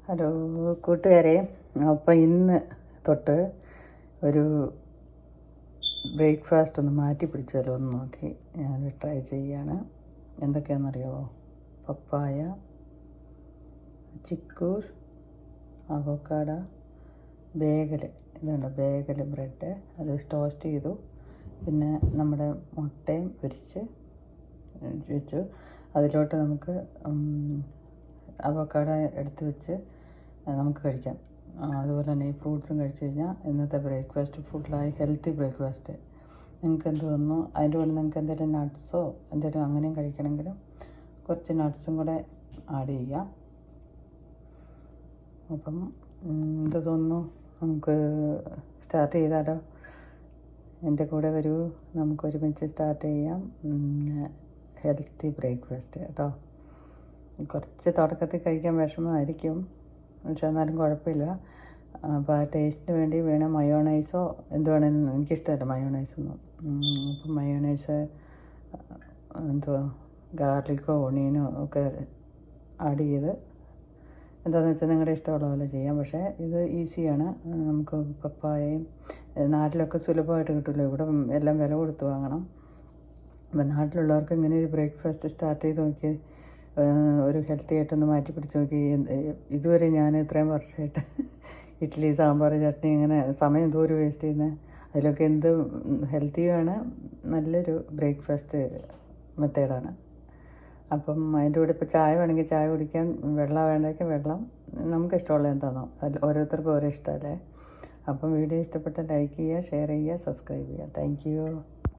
Hello കൂട്ടുകാരെ, അപ്പോൾ ഇന്ന് തൊട്ട് ഒരു ബ്രേക്ക്ഫാസ്റ്റ് ഒന്ന് മാറ്റി പിടിച്ചാലോ എന്ന് നോക്കി ഞാൻ ട്രൈ ചെയ്യുകയാണ്. എന്തൊക്കെയാണെന്നറിയാമോ? പപ്പായ, ചിക്കൂസ്, അവോക്കാഡ, ബേഗൽ. ഇതുണ്ട് ബേഗൽ ബ്രെഡ്, അത് ടോസ്റ്റ് ചെയ്തു. പിന്നെ നമ്മുടെ മുട്ടയും പൊരിച്ച് വെച്ചു. അതിലോട്ട് നമുക്ക് അവോക്കാഡ എടുത്ത് വെച്ച് നമുക്ക് കഴിക്കാം. അതുപോലെ തന്നെ ഈ ഫ്രൂട്ട്സും കഴിച്ച് കഴിഞ്ഞാൽ ഇന്നത്തെ ബ്രേക്ക്ഫാസ്റ്റ് ഫുള്ളായി ഹെൽത്തി ബ്രേക്ക്ഫാസ്റ്റ്. നിങ്ങൾക്ക് എന്ത് തോന്നുന്നു? അതിൻ്റെ കൂടെ നിങ്ങൾക്ക് എന്തെങ്കിലും നട്ട്സോ എന്തെങ്കിലും അങ്ങനെയും കഴിക്കണമെങ്കിലും കുറച്ച് നട്ട്സും കൂടെ ആഡ് ചെയ്യാം. അപ്പം എന്ത് തോന്നുന്നു? നമുക്ക് സ്റ്റാർട്ട് ചെയ്താലോ? എൻ്റെ കൂടെ വരൂ, നമുക്ക് ഒരുമിച്ച് സ്റ്റാർട്ട് ചെയ്യാം ഹെൽത്തി ബ്രേക്ക്ഫാസ്റ്റ് കേട്ടോ. കുറച്ച് തുടക്കത്തിൽ കഴിക്കാൻ വിഷമമായിരിക്കും, പക്ഷെ എന്നാലും കുഴപ്പമില്ല. അപ്പോൾ ആ ടേസ്റ്റിന് വേണ്ടി വേണേൽ മയോണൈസോ എന്ത് വേണമെങ്കിലും, എനിക്കിഷ്ടമല്ല മയോണൈസൊന്നും. അപ്പം മയോണൈസ് എന്തുവാ ഗാർലിക്കോ ഒണിയനോ ഒക്കെ ആഡ് ചെയ്ത് എന്താണെന്ന് വെച്ചാൽ നിങ്ങളുടെ ഇഷ്ടമുള്ള പോലെ ചെയ്യാം. പക്ഷേ ഇത് ഈസിയാണ്. നമുക്ക് പപ്പായയും നാട്ടിലൊക്കെ സുലഭമായിട്ട് കിട്ടുമല്ലോ, ഇവിടെ എല്ലാം വില കൊടുത്ത് വാങ്ങണം. അപ്പം നാട്ടിലുള്ളവർക്ക് ഇങ്ങനെ ഒരു ബ്രേക്ക്ഫാസ്റ്റ് സ്റ്റാർട്ട് ചെയ്ത് നോക്കി ഒരു ഹെൽത്തി ആയിട്ടൊന്ന് മാറ്റി പിടിച്ച് നോക്കി. ഇതുവരെ ഞാൻ ഇത്രയും വർഷമായിട്ട് ഇഡ്ഡലി, സാമ്പാർ, ചട്നി ഇങ്ങനെ സമയം എന്തോരം വേസ്റ്റ് ചെയ്യുന്നത്. അതിലൊക്കെ എന്ത് ഹെൽത്തിയാണ്, നല്ലൊരു ബ്രേക്ക്ഫാസ്റ്റ് മെത്തേഡാണ്. അപ്പം അതിൻ്റെ കൂടെ ഇപ്പോൾ ചായ വേണമെങ്കിൽ ചായ കുടിക്കാൻ, വെള്ളം വേണ്ടെങ്കിൽ വെള്ളം, നമുക്കിഷ്ടമുള്ള എന്താണോ. അതിൽ ഓരോരുത്തർക്കും ഓരോ ഇഷ്ടമല്ലേ. അപ്പം വീഡിയോ ഇഷ്ടപ്പെട്ട ലൈക്ക് ചെയ്യുക, ഷെയർ ചെയ്യുക, സബ്സ്ക്രൈബ് ചെയ്യുക. Thank you.